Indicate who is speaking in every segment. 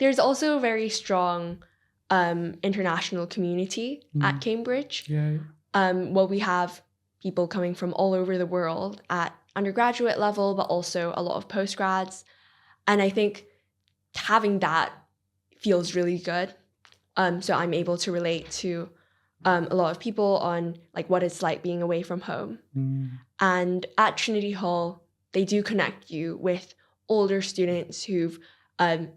Speaker 1: there's also a very strong international community at Cambridge. Well, we have people coming from all over the world at undergraduate level, but also a lot of postgrads. And I think having that feels really good. So I'm able to relate to a lot of people on like what it's like being away from home. And at Trinity Hall, they do connect you with older students who've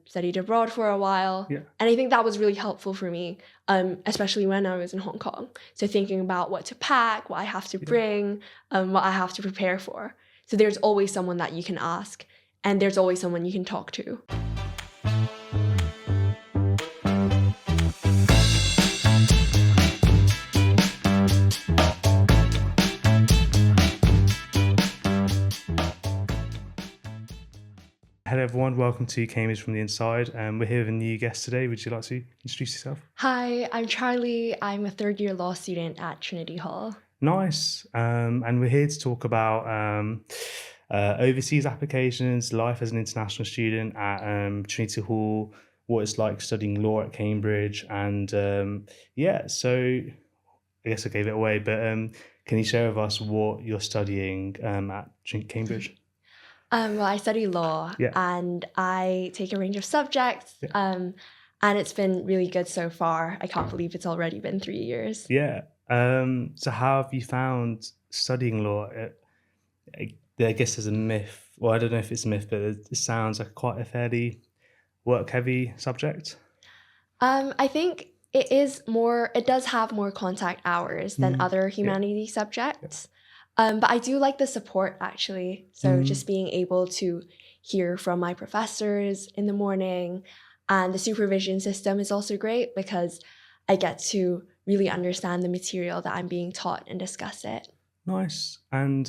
Speaker 1: studied abroad for a while. And I think that was really helpful for me, especially when I was in Hong Kong. So thinking about what to pack, what I have to bring, what I have to prepare for. So there's always someone that you can ask, and there's always someone you can talk to.
Speaker 2: Hello everyone, welcome to Cambridge from the Inside. We're here with a new guest today. Would you like to introduce yourself?
Speaker 1: Hi, I'm Charlie. I'm a third-year law student at Trinity Hall.
Speaker 2: Nice. And we're here to talk about overseas applications, life as an international student at Trinity Hall, what it's like studying law at Cambridge. And so I guess I gave it away, but can you share with us what you're studying at Cambridge?
Speaker 1: Well, I study law and I take a range of subjects and it's been really good so far. I can't believe it's already been 3 years.
Speaker 2: So how have you found studying law? I guess there's a myth, well, I don't know if it's a myth, but it sounds like quite a fairly work-heavy subject.
Speaker 1: I think it does have more contact hours than other humanities subjects. But I do like the support, actually. So just being able to hear from my professors in the morning, and the supervision system is also great because I get to really understand the material that I'm being taught and discuss it.
Speaker 2: Nice. And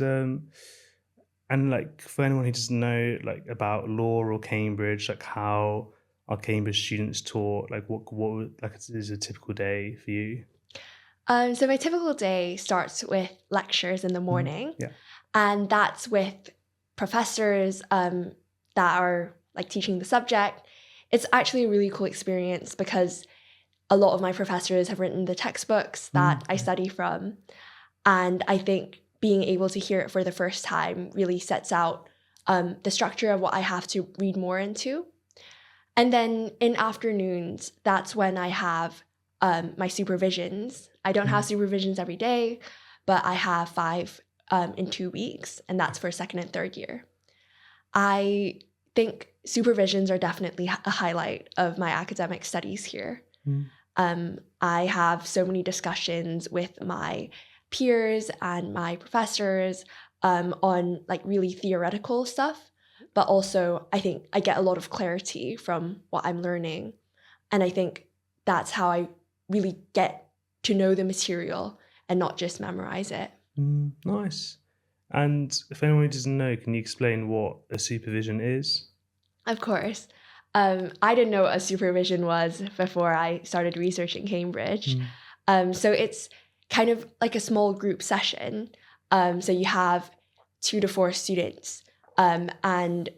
Speaker 2: like for anyone who doesn't know like about law or Cambridge, like how are Cambridge students taught? Like what like is a typical day for you?
Speaker 1: So my typical day starts with lectures in the morning, and that's with professors that are like teaching the subject. It's actually a really cool experience because a lot of my professors have written the textbooks that I study from, and I think being able to hear it for the first time really sets out the structure of what I have to read more into. And then in afternoons, that's when I have my supervisions. I don't have supervisions every day, but I have 5 in 2 weeks, and that's for second and third year. I think supervisions are definitely a highlight of my academic studies here. I have so many discussions with my peers and my professors on like really theoretical stuff, but also I think I get a lot of clarity from what I'm learning, and I think that's how I really get to know the material and not just memorize it.
Speaker 2: Nice. And if anyone doesn't know, can you explain what a supervision is?
Speaker 1: Of course. I didn't know what a supervision was before I started researching Cambridge. So it's kind of like a small group session. So you have 2 to 4 students and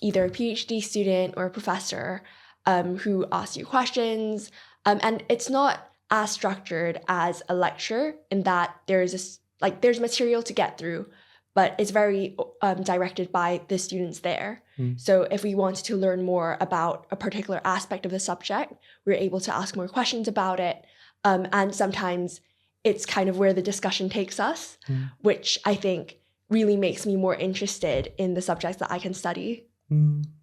Speaker 1: either a PhD student or a professor who asks you questions. And it's not as structured as a lecture in that there's material to get through, but it's very directed by the students there. So if we wanted to learn more about a particular aspect of the subject, we're able to ask more questions about it. And sometimes it's kind of where the discussion takes us, which I think really makes me more interested in the subjects that I can study.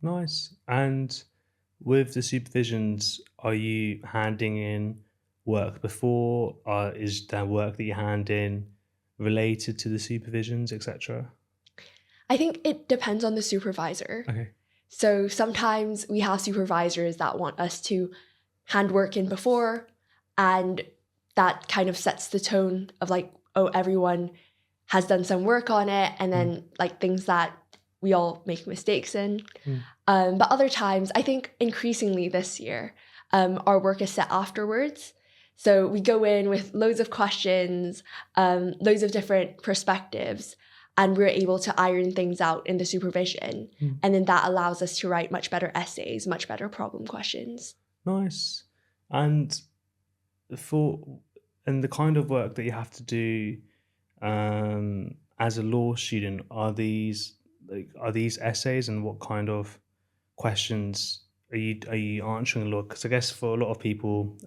Speaker 2: Nice. And with the supervisions, are you handing in work before, or is the work that you hand in related to the supervisions, etc.?
Speaker 1: I think it depends on the supervisor.
Speaker 2: Okay.
Speaker 1: So sometimes we have supervisors that want us to hand work in before, and that kind of sets the tone of like, oh, everyone has done some work on it, and then like things that we all make mistakes in. But other times, I think increasingly this year, our work is set afterwards. So we go in with loads of questions, loads of different perspectives, and we're able to iron things out in the supervision. And then that allows us to write much better essays, much better problem questions.
Speaker 2: Nice. And the kind of work that you have to do as a law student, are these essays, and what kind of questions are you answering in law? Because I guess for a lot of people,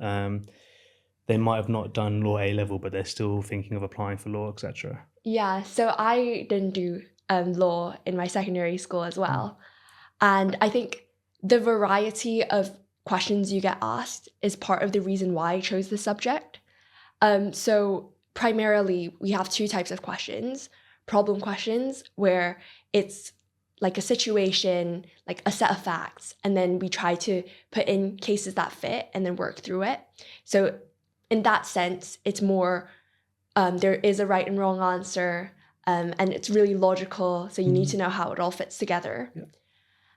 Speaker 2: they might have not done law A level, but they're still thinking of applying for law, etc.
Speaker 1: Yeah, so I didn't do law in my secondary school as well. And I think the variety of questions you get asked is part of the reason why I chose the subject. So primarily, we have two types of questions. Problem questions, where it's like a situation, like a set of facts, and then we try to put in cases that fit and then work through it. So in that sense, it's more, there is a right and wrong answer, and it's really logical, so you need to know how it all fits together. Yeah.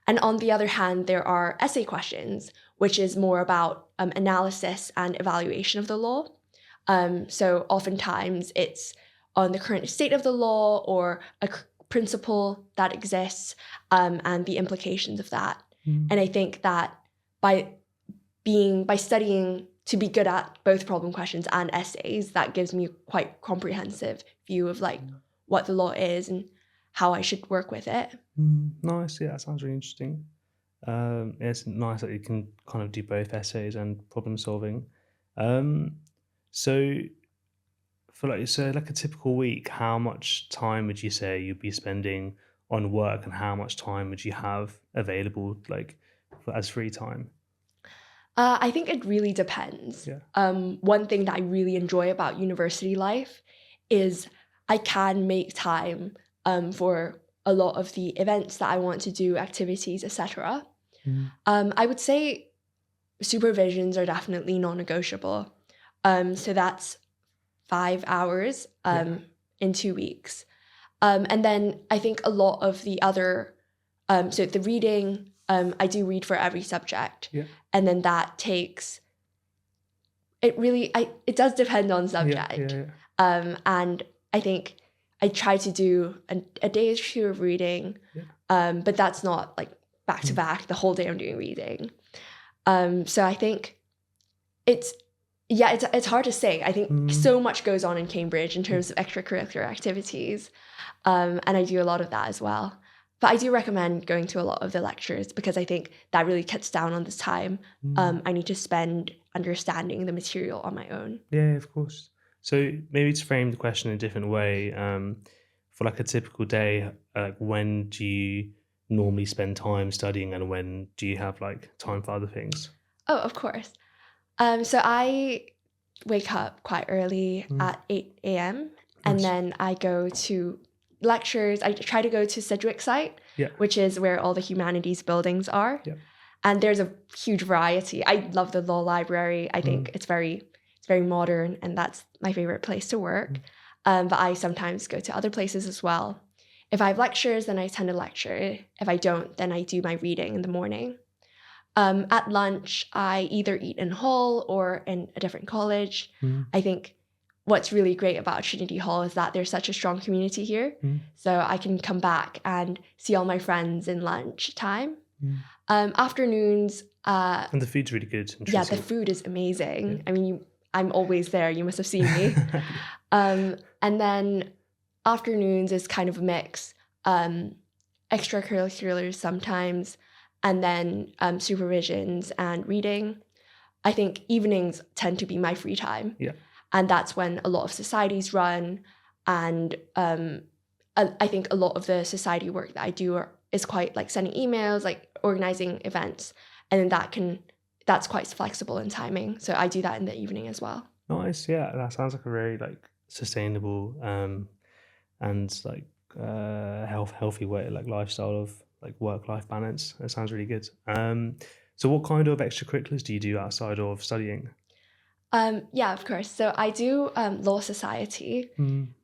Speaker 1: And on the other hand, there are essay questions, which is more about analysis and evaluation of the law. So oftentimes it's on the current state of the law or a principle that exists, and the implications of that. And I think that by studying to be good at both problem questions and essays, that gives me a quite comprehensive view of like what the law is and how I should work with it.
Speaker 2: Nice. Yeah, that sounds really interesting. It's nice that you can kind of do both essays and problem solving. So for like a typical week, how much time would you say you'd be spending on work, and how much time would you have available as free time?
Speaker 1: I think it really depends.
Speaker 2: Yeah.
Speaker 1: One thing that I really enjoy about university life is I can make time for a lot of the events that I want to do, activities, etc. I would say supervisions are definitely non-negotiable. So that's 5 hours in 2 weeks. And then I think a lot of the other, so the reading, I do read for every subject. Yeah. And then that takes, it does depend on subject. Yeah. And I think I try to do a day or two of reading, but that's not like back to back, the whole day I'm doing reading. So I think it's hard to say. I think so much goes on in Cambridge in terms of extracurricular activities, and I do a lot of that as well. But I do recommend going to a lot of the lectures because I think that really cuts down on this time I need to spend understanding the material on my own.
Speaker 2: Yeah, of course. So maybe to frame the question in a different way, for like a typical day, when do you normally spend time studying, and when do you have like time for other things?
Speaker 1: Oh, of course. So I wake up quite early at 8 a.m. and then I go to lectures. I try to go to Sedgwick site, which is where all the humanities buildings are. Yeah. And there's a huge variety. I love the law library. I think it's very modern, and that's my favorite place to work. But I sometimes go to other places as well. If I have lectures, then I attend a lecture. If I don't, then I do my reading in the morning. At lunch, I either eat in hall or in a different college. I think what's really great about Trinity Hall is that there's such a strong community here. So I can come back and see all my friends in lunch time. Afternoons...
Speaker 2: and the food's really good.
Speaker 1: Yeah, the food is amazing. Yeah. I mean, I'm always there. You must have seen me. And then afternoons is kind of a mix. Extracurriculars sometimes, and then supervisions and reading. I think evenings tend to be my free time. Yeah. And that's when a lot of societies run. And I think a lot of the society work that I do is quite like sending emails, like organizing events. And then that's quite flexible in timing. So I do that in the evening as well.
Speaker 2: Nice. Yeah, that sounds like a very like sustainable and like healthy way, like lifestyle of like work-life balance. That sounds really good. So what kind of extracurriculars do you do outside of studying?
Speaker 1: Yeah, of course. So I do Law Society.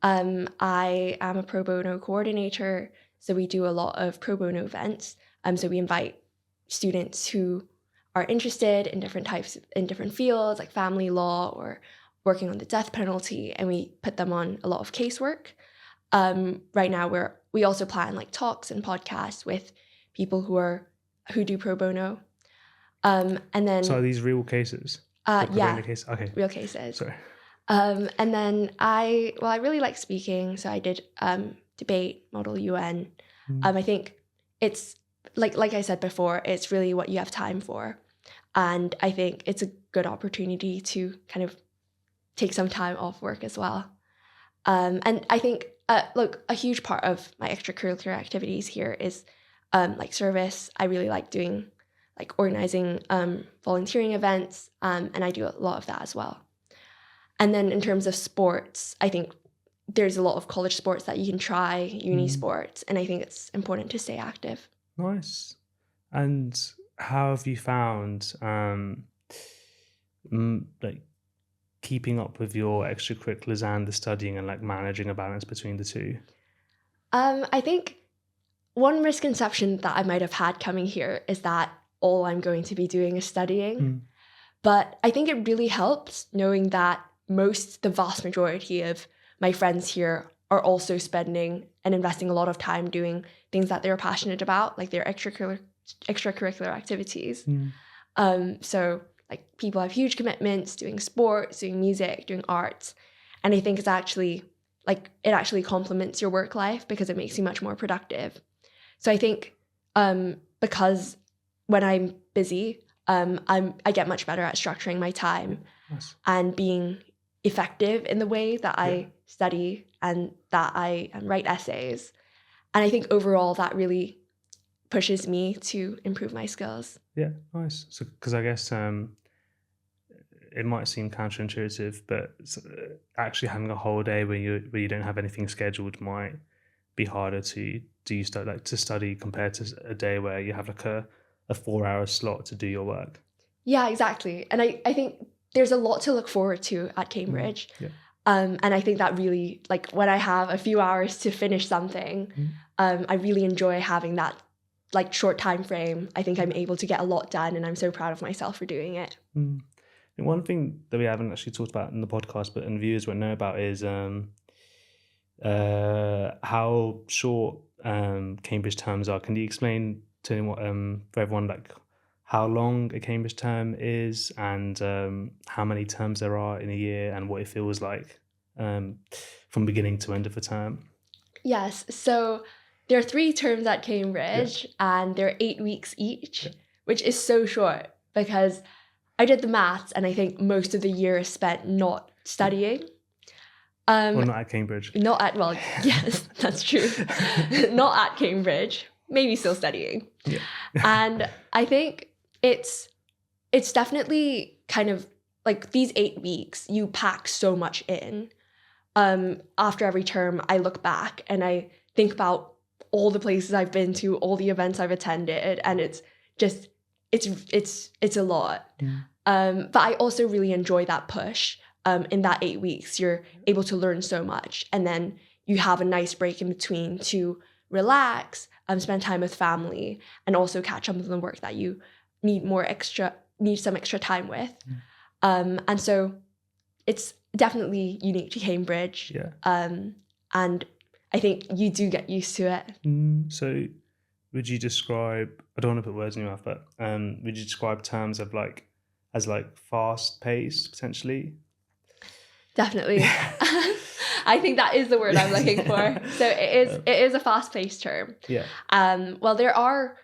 Speaker 1: I am a pro bono coordinator. So we do a lot of pro bono events. So we invite students who are interested in different fields, like family law or working on the death penalty, and we put them on a lot of casework. right now we also plan like talks and podcasts with people who do pro bono. And then
Speaker 2: so are these real cases?
Speaker 1: Yeah,
Speaker 2: case? Okay.
Speaker 1: Real cases.
Speaker 2: Sorry.
Speaker 1: And then I really like speaking, so I did debate, Model UN. I think it's like I said before, it's really what you have time for, and I think it's a good opportunity to kind of take some time off work as well. And I think look, a huge part of my extracurricular activities here is like service. I really like doing like organizing volunteering events, and I do a lot of that as well. And then in terms of sports, I think there's a lot of college sports that you can try, uni sports, and I think it's important to stay active.
Speaker 2: Nice. And how have you found like keeping up with your extracurriculars and the studying and like managing a balance between the two?
Speaker 1: I think one misconception that I might have had coming here is that all I'm going to be doing is studying. But I think it really helps knowing that the vast majority of my friends here are also spending and investing a lot of time doing things that they're passionate about, like their extracurricular activities. So like people have huge commitments doing sports, doing music, doing arts. And I think it actually complements your work life because it makes you much more productive. So I think because when I'm busy, I get much better at structuring my time and being effective in the way that I study and that I write essays. And I think overall that really pushes me to improve my skills.
Speaker 2: Yeah, nice. So, because I guess it might seem counterintuitive, but actually having a whole day where you don't have anything scheduled might be harder to study compared to a day where you have like a 4-hour slot to do your work.
Speaker 1: Yeah, exactly. And I think there's a lot to look forward to at Cambridge. And I think that really, like when I have a few hours to finish something, I really enjoy having that like short time frame. I think I'm able to get a lot done and I'm so proud of myself for doing it.
Speaker 2: And one thing that we haven't actually talked about in the podcast, but and viewers won't know about is how short Cambridge terms are. Can you explain to anyone, for everyone, like how long a Cambridge term is and how many terms there are in a year and what it feels like from beginning to end of a term?
Speaker 1: Yes, so there are 3 terms at Cambridge and they're 8 weeks each, which is so short because I did the maths and I think most of the year is spent not studying.
Speaker 2: Well, not at Cambridge.
Speaker 1: Yes, that's true. Not at Cambridge, maybe still studying.
Speaker 2: Yeah.
Speaker 1: And I think it's definitely kind of like these 8 weeks, you pack so much in. After every term, I look back and I think about all the places I've been to, all the events I've attended, and it's a lot. But I also really enjoy that push. In that 8 weeks, you're able to learn so much, and then you have a nice break in between to relax, spend time with family, and also catch up on the work that you need some extra time with. And so it's definitely unique to Cambridge. And I think you do get used to it.
Speaker 2: So would you describe, I don't want to put words in your mouth, but would you describe terms of as fast paced potentially?
Speaker 1: Definitely. I think that is the word I'm looking for. So it is a fast-paced term. Well, there are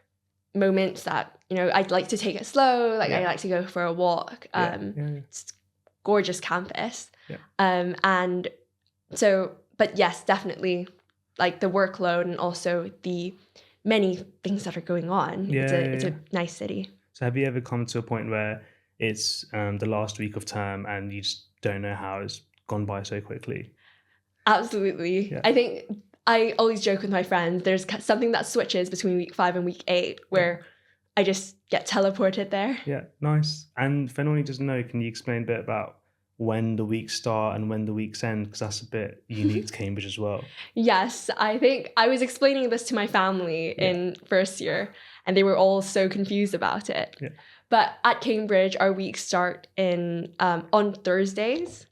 Speaker 1: moments that, I'd like to take it slow, I like to go for a walk. It's gorgeous campus. And so, but yes, definitely like the workload and also the many things that are going on. It's a nice city.
Speaker 2: So have you ever come to a point where it's the last week of term and you just don't know how it's gone by so quickly?
Speaker 1: Absolutely. I think I always joke with my friends, there's something that switches between week 5 and week 8 where I just get teleported there.
Speaker 2: Yeah, nice. And for anyone who doesn't know, can you explain a bit about when the weeks start and when the weeks end? Because that's a bit unique to Cambridge as well.
Speaker 1: Yes, I think I was explaining this to my family in first year and they were all so confused about it. But at Cambridge, our weeks start on Thursdays.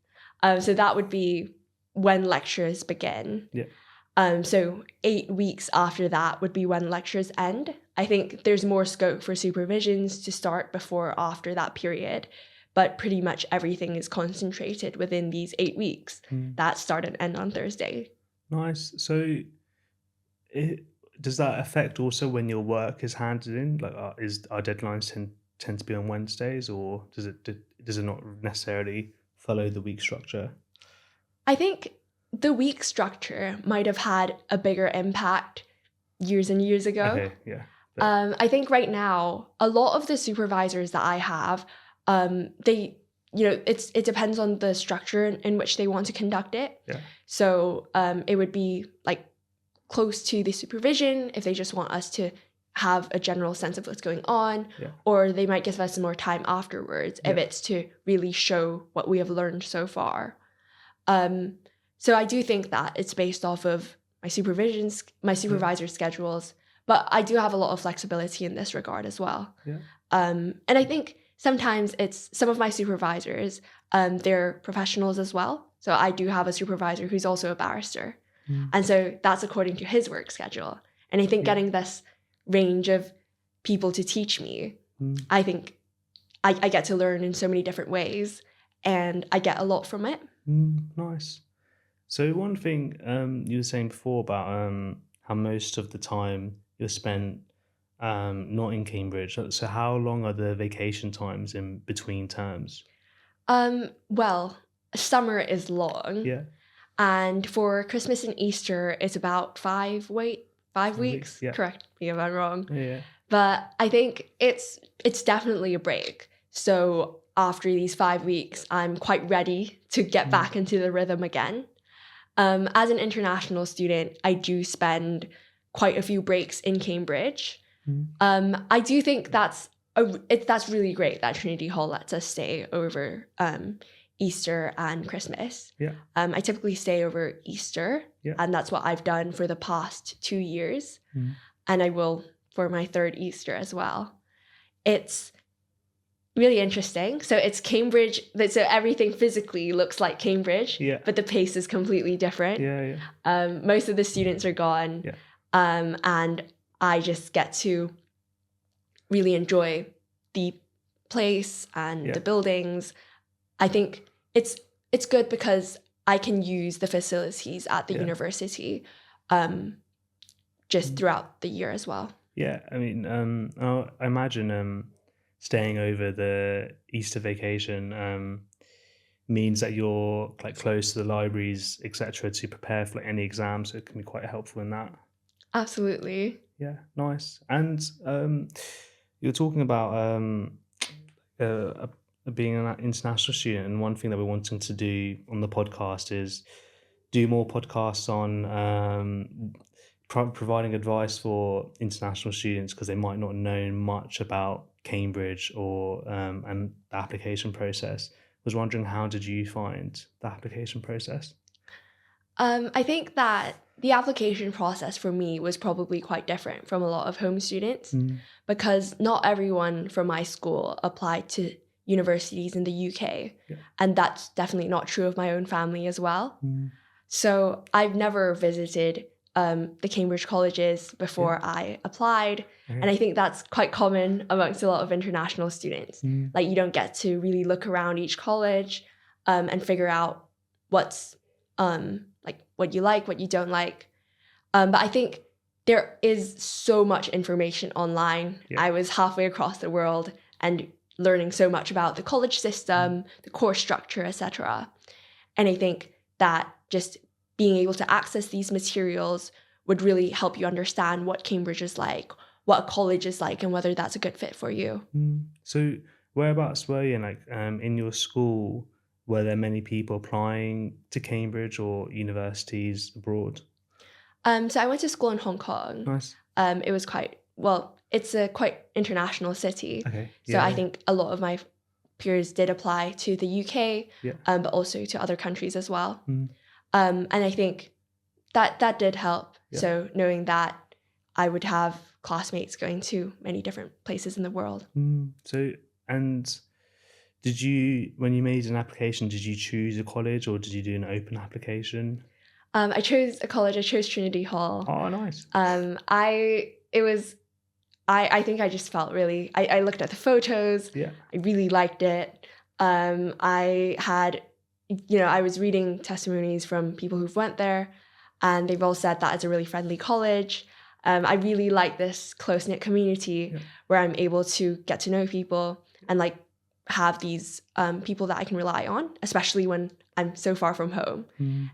Speaker 1: So that would be when lectures begin. So 8 weeks after that would be when lectures end. I think there's more scope for supervisions to start before or after that period, but pretty much everything is concentrated within these 8 weeks that start and end on Thursday.
Speaker 2: Nice. So does that affect also when your work is handed in? Like, our deadlines tend to be on Wednesdays, or does it not necessarily follow the week structure?
Speaker 1: I think the week structure might have had a bigger impact years and years ago.
Speaker 2: Okay, yeah.
Speaker 1: I think right now, a lot of the supervisors that I have, they, it depends on the structure in which they want to conduct it.
Speaker 2: Yeah.
Speaker 1: So it would be like close to the supervision if they just want us to have a general sense of what's going on, or they might give us some more time afterwards if it's to really show what we have learned so far. So I do think that it's based off of my supervisor's schedules, but I do have a lot of flexibility in this regard as well.
Speaker 2: Yeah.
Speaker 1: And I think sometimes it's some of my supervisors, they're professionals as well. So I do have a supervisor who's also a barrister. And so that's according to his work schedule. And I think getting this range of people to teach me, I think I get to learn in so many different ways, and I get a lot from it.
Speaker 2: Nice. So one thing you were saying before about how most of the time you're spent not in Cambridge. So how long are the vacation times in between terms?
Speaker 1: Well, summer is long.
Speaker 2: Yeah.
Speaker 1: And for Christmas and Easter, it's about 5 weeks.
Speaker 2: Yeah.
Speaker 1: Correct me if I'm wrong.
Speaker 2: Yeah.
Speaker 1: But I think it's definitely a break. So after these 5 weeks, I'm quite ready to get back into the rhythm again. As an international student, I do spend quite a few breaks in Cambridge. I do think that's really great that Trinity Hall lets us stay over Easter and Christmas.
Speaker 2: Yeah.
Speaker 1: I typically stay over Easter, and that's what I've done for the past 2 years, and I will for my third Easter as well. It's really interesting. So it's Cambridge, so everything physically looks like Cambridge, but the pace is completely different. Most of the students are gone, and I just get to really enjoy the place and the buildings. I think it's good because I can use the facilities at the university just throughout the year as well.
Speaker 2: Yeah, I mean, I imagine staying over the Easter vacation means that you're like close to the libraries, etc., to prepare for any exams. So it can be quite helpful in that.
Speaker 1: Absolutely.
Speaker 2: Yeah, nice. And you're talking about being an international student, and one thing that we're wanting to do on the podcast is do more podcasts on providing advice for international students, because they might not know much about Cambridge or and the application process. I was wondering, how did you find the application process?
Speaker 1: I think that the application process for me was probably quite different from a lot of home students, because not everyone from my school applied to universities in the UK, and that's definitely not true of my own family as well. So I've never visited the Cambridge colleges before I applied, and I think that's quite common amongst a lot of international students. Like, you don't get to really look around each college and figure out what's like what you like, what you don't like. But I think there is so much information online. I was halfway across the world and learning so much about the college system, the course structure, etc. And I think that just being able to access these materials would really help you understand what Cambridge is like, what a college is like, and whether that's a good fit for you.
Speaker 2: So whereabouts were you? Like in your school, were there many people applying to Cambridge or universities abroad?
Speaker 1: So I went to school in Hong Kong.
Speaker 2: Nice.
Speaker 1: It was it's a quite international city.
Speaker 2: Okay.
Speaker 1: So I think a lot of my peers did apply to the UK, but also to other countries as well. And I think that did help. So knowing that I would have classmates going to many different places in the world.
Speaker 2: So, and when you made an application, did you choose a college or did you do an open application?
Speaker 1: I chose a college. I chose Trinity Hall.
Speaker 2: Oh, nice.
Speaker 1: I think I just felt really. I looked at the photos.
Speaker 2: Yeah.
Speaker 1: I really liked it. I had, I was reading testimonies from people who've went there, and they've all said that it's a really friendly college. I really like this close-knit community where I'm able to get to know people and like have these people that I can rely on, especially when I'm so far from home.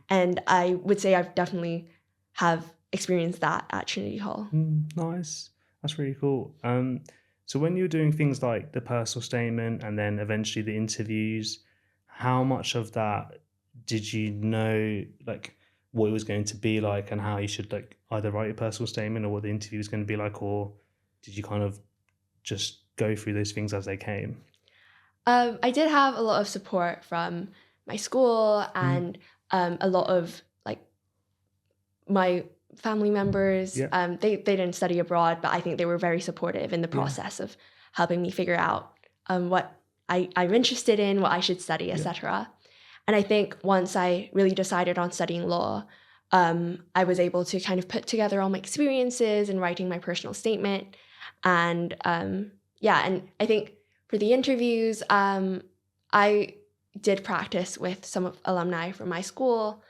Speaker 1: And I would say I've definitely have experienced that at Trinity Hall.
Speaker 2: Nice. That's really cool. So when you're doing things like the personal statement and then eventually the interviews, how much of that did you know, like what it was going to be like and how you should like either write your personal statement or what the interview was going to be like, or did you kind of just go through those things as they came?
Speaker 1: I did have a lot of support from my school and a lot of like my family members. They didn't study abroad, but I think they were very supportive in the process of helping me figure out what I'm interested in, what I should study, etc. And I think once I really decided on studying law, I was able to kind of put together all my experiences and writing my personal statement. And and I think for the interviews, I did practice with some alumni from my school.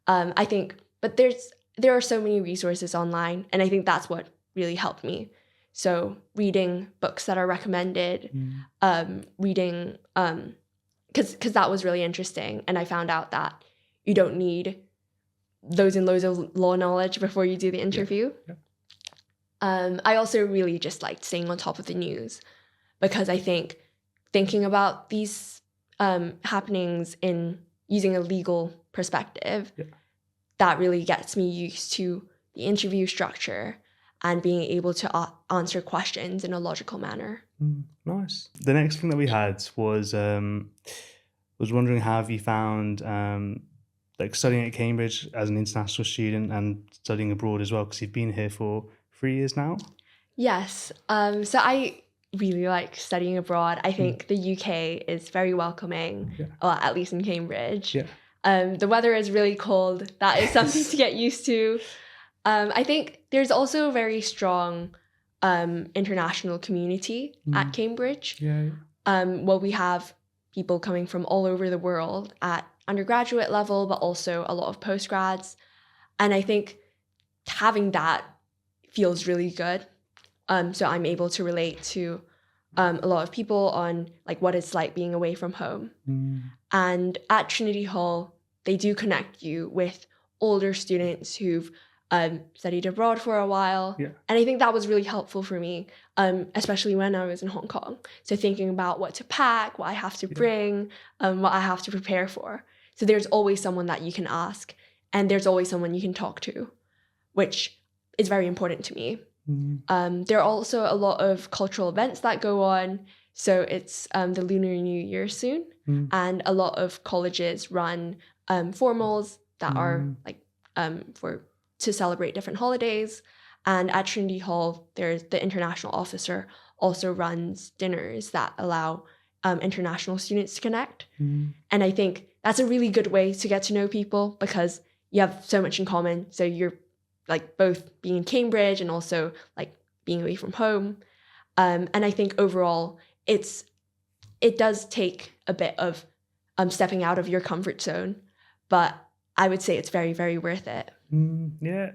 Speaker 1: I think, but there are so many resources online, and I think that's what really helped me. So reading books that are recommended, reading, because that was really interesting, and I found out that you don't need loads and loads of law knowledge before you do the interview. I also really just liked staying on top of the news, because I think thinking about these happenings in using a legal perspective, that really gets me used to the interview structure and being able to answer questions in a logical manner.
Speaker 2: Nice. The next thing that we had was wondering how have you found like studying at Cambridge as an international student and studying abroad as well, because you've been here for 3 years now?
Speaker 1: Yes. So I really like studying abroad. I think the UK is very welcoming, well, at least in Cambridge. The weather is really cold. That is something to get used to. I think there's also a very strong international community at Cambridge. Well, we have people coming from all over the world at undergraduate level, but also a lot of postgrads. And I think having that feels really good. So I'm able to relate to a lot of people on like what it's like being away from home. And at Trinity Hall, they do connect you with older students who've studied abroad for a while. And I think that was really helpful for me, especially when I was in Hong Kong. So thinking about what to pack, what I have to bring, what I have to prepare for. So there's always someone that you can ask, and there's always someone you can talk to, which is very important to me. There are also a lot of cultural events that go on. So it's the Lunar New Year soon, and a lot of colleges run formals that are like to celebrate different holidays. And at Trinity Hall, there's the international officer also runs dinners that allow international students to connect. And I think that's a really good way to get to know people, because you have so much in common. So you're like both being in Cambridge and also like being away from home. And I think overall it does take a bit of stepping out of your comfort zone, but I would say it's very, very worth it.
Speaker 2: Yeah.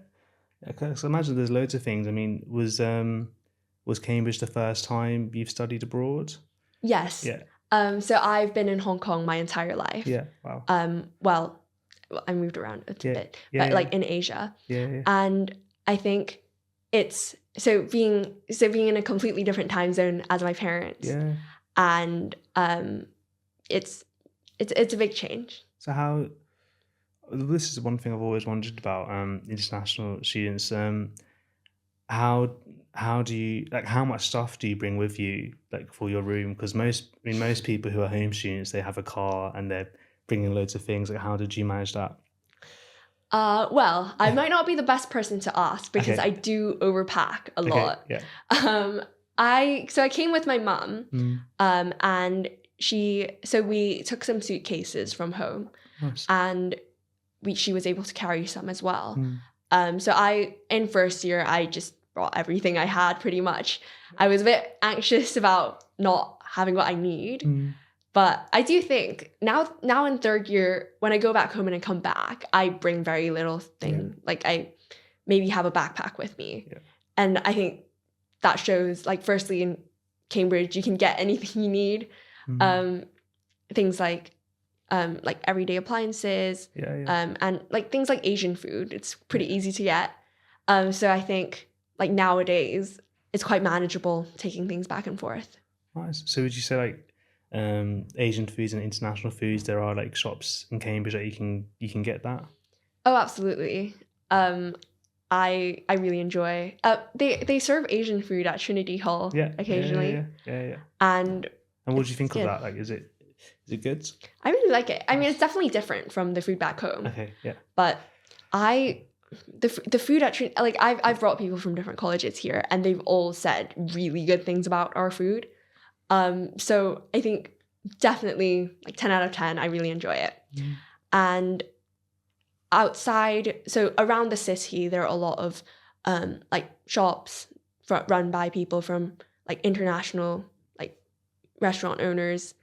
Speaker 2: So I imagine there's loads of things. I mean, was Cambridge the first time you've studied abroad?
Speaker 1: Yes. So I've been in Hong Kong my entire life.
Speaker 2: Wow.
Speaker 1: Well, I moved around a bit, but like in Asia. And I think it's being in a completely different time zone as my parents. And it's a big change.
Speaker 2: So how, this is one thing I've always wondered about international students. How do you, like, how much stuff do you bring with you, like, for your room? Because most people who are home students, they have a car and they're bringing loads of things. Like, how did you manage that?
Speaker 1: Well, I might not be the best person to ask, because I do overpack a lot. I came with my mum, and we took some suitcases from home.
Speaker 2: Nice.
Speaker 1: And she was able to carry some as well.
Speaker 2: Mm.
Speaker 1: So in first year, I just brought everything I had pretty much. I was a bit anxious about not having what I need.
Speaker 2: Mm.
Speaker 1: But I do think now in third year, when I go back home and I come back, I bring very little thing. Like I maybe have a backpack with me.
Speaker 2: Yeah.
Speaker 1: And I think that shows, like, firstly in Cambridge, you can get anything you need. Things like everyday appliances, and like things like Asian food. It's pretty easy to get. So I think like nowadays it's quite manageable taking things back and forth.
Speaker 2: Nice. So would you say like Asian foods and international foods, there are like shops in Cambridge that you can get that?
Speaker 1: Oh, absolutely. I really enjoy. They serve Asian food at Trinity Hall occasionally.
Speaker 2: Yeah.
Speaker 1: And
Speaker 2: what do you think of that? Like, is it good?
Speaker 1: I really like it. I mean, it's definitely different from the food back home.
Speaker 2: Okay, yeah.
Speaker 1: But the food at Trinity, like I've brought people from different colleges here, and they've all said really good things about our food. So I think definitely like 10 out of 10. I really enjoy it. And outside, so around the city, there are a lot of like shops run by people from like international like restaurant owners.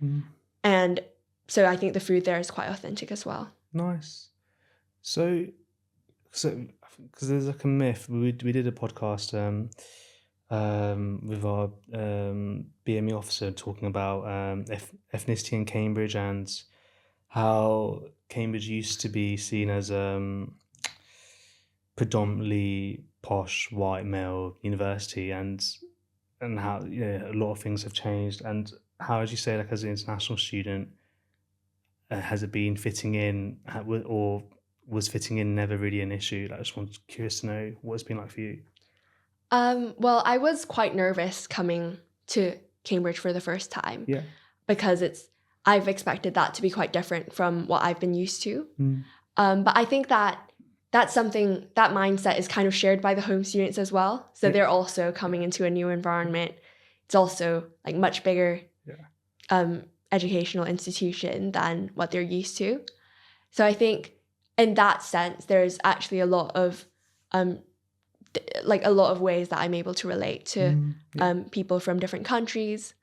Speaker 1: And so I think the food there is quite authentic as well.
Speaker 2: Nice. So because there's like a myth, we did a podcast with our BME officer talking about ethnicity in Cambridge and how Cambridge used to be seen as predominantly posh white male university, and how a lot of things have changed, and how, as you say, like as an international student, has it been fitting in, or was fitting in never really an issue? Like, I just was curious to know what it's been like for you.
Speaker 1: Well, I was quite nervous coming to Cambridge for the first time.
Speaker 2: Yeah.
Speaker 1: Because I've expected that to be quite different from what I've been used to. But I think that's something, that mindset is kind of shared by the home students as well. So they're also coming into a new environment. It's also like much bigger educational institution than what they're used to. So I think in that sense, there's actually a lot of ways that I'm able to relate to people from different countries.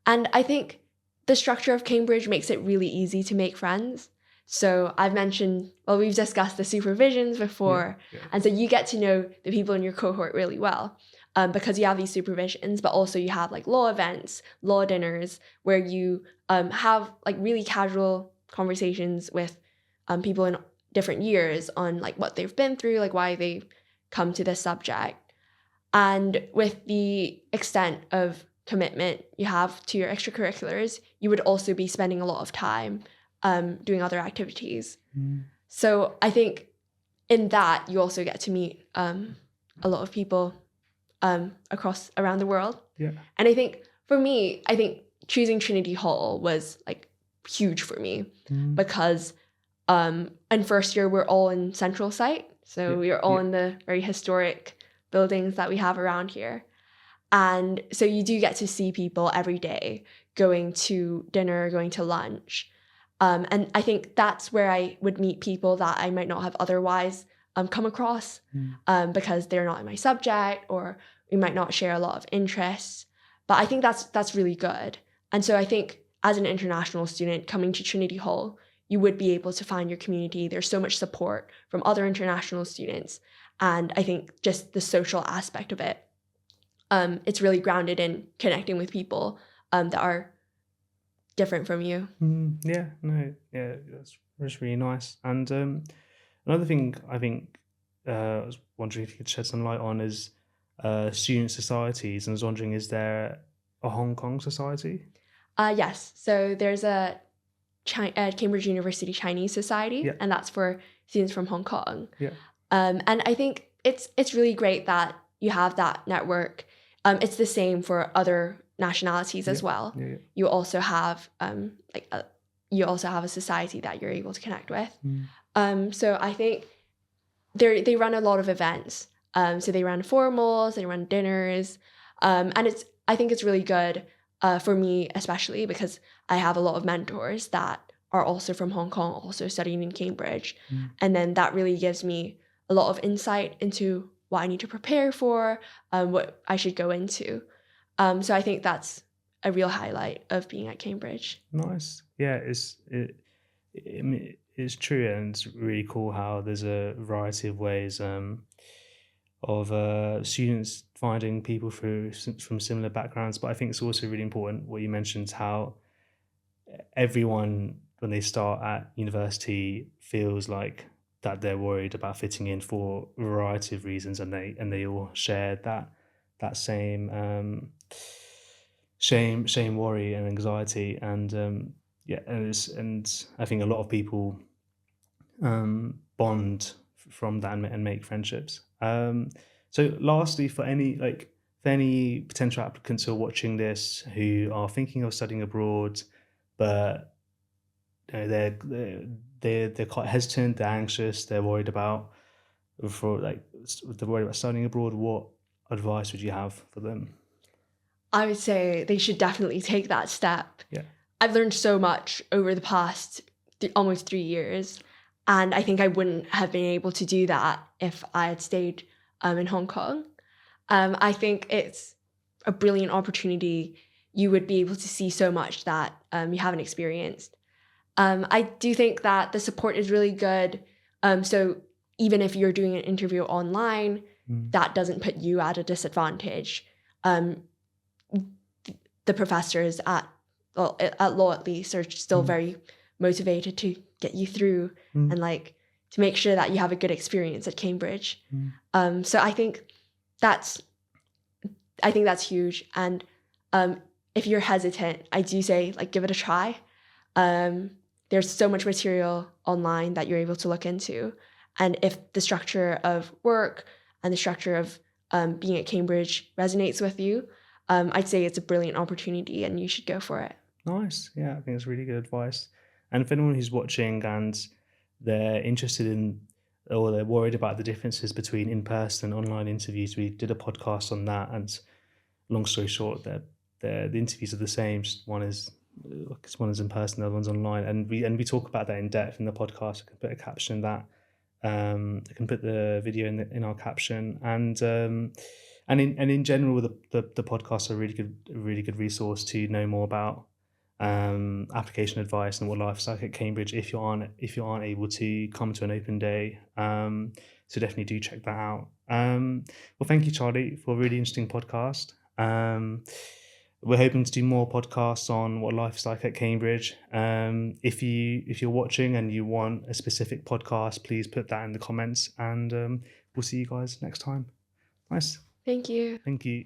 Speaker 1: And I think the structure of Cambridge makes it really easy to make friends. So I've mentioned, well, we've discussed the supervisions before. And so you get to know the people in your cohort really well because you have these supervisions, but also you have like law events, law dinners, where you have like really casual conversations with people in different years on like what they've been through, like why they come to this subject. And with the extent of commitment you have to your extracurriculars, you would also be spending a lot of time doing other activities. So I think in that you also get to meet a lot of people around the world. And I think for me, choosing Trinity Hall was like huge for me because in first year we're all in Central Site, so we're all in the very historic buildings that we have around here. And so you do get to see people every day going to dinner, going to lunch. And I think that's where I would meet people that I might not have otherwise come across because they're not in my subject, or we might not share a lot of interests. But I think that's really good. And so I think as an international student coming to Trinity Hall, you would be able to find your community. There's so much support from other international students. And I think just the social aspect of it, it's really grounded in connecting with people that are different from you.
Speaker 2: That's really nice. And another thing I think I was wondering if you could shed some light on is student societies. And I was wondering, is there a Hong Kong society?
Speaker 1: Yes. So there's a Cambridge University Chinese Society, and that's for students from Hong Kong. And I think it's really great that you have that network. It's the same for other nationalities as well. You also have a society that you're able to connect with. So I think they run a lot of events. So they run formals, they run dinners, and I think it's really good for me, especially because I have a lot of mentors that are also from Hong Kong, also studying in Cambridge. And then that really gives me a lot of insight into what I need to prepare for, what I should go into. So I think that's a real highlight of being at Cambridge.
Speaker 2: Nice. Yeah, it's true, and it's really cool how there's a variety of ways of students finding people from similar backgrounds. But I think it's also really important what you mentioned, how everyone, when they start at university, feels like that they're worried about fitting in for a variety of reasons, and they all share that same shame, worry, and anxiety. And and I think a lot of people bond from that and make friendships. So lastly, for any potential applicants who are watching this who are thinking of studying abroad, but they're quite hesitant, they're anxious, they're worried about studying abroad, what advice would you have for them?
Speaker 1: I would say they should definitely take that step.
Speaker 2: Yeah.
Speaker 1: I've learned so much over the past almost 3 years, and I think I wouldn't have been able to do that if I had stayed in Hong Kong. I think it's a brilliant opportunity. You would be able to see so much that you haven't experienced. I do think that the support is really good. So even if you're doing an interview online, that doesn't put you at a disadvantage. The professors at law, at least, are still very motivated to get you through and to make sure that you have a good experience at Cambridge. So I think that's huge. And if you're hesitant, I do say give it a try. There's so much material online that you're able to look into. And if the structure of work and the structure of being at Cambridge resonates with you, I'd say it's a brilliant opportunity and you should go for it.
Speaker 2: Nice. Yeah, I think it's really good advice. And for anyone who's watching and they're interested in, or they're worried about the differences between in-person and online interviews, we did a podcast on that. And long story short, the interviews are the same. Just one is in person, the other one's online, and we talk about that in depth in the podcast. I can put a caption in that. I can put the video in our caption, and in general, the podcasts are a really good resource to know more about application advice and what life's like at Cambridge if you aren't able to come to an open day. So definitely do check that out. Well, thank you, Charlie, for a really interesting podcast. We're hoping to do more podcasts on what life's like at Cambridge. If you're watching and you want a specific podcast, please put that in the comments, and we'll see you guys next time. Nice.
Speaker 1: Thank you.
Speaker 2: Thank you.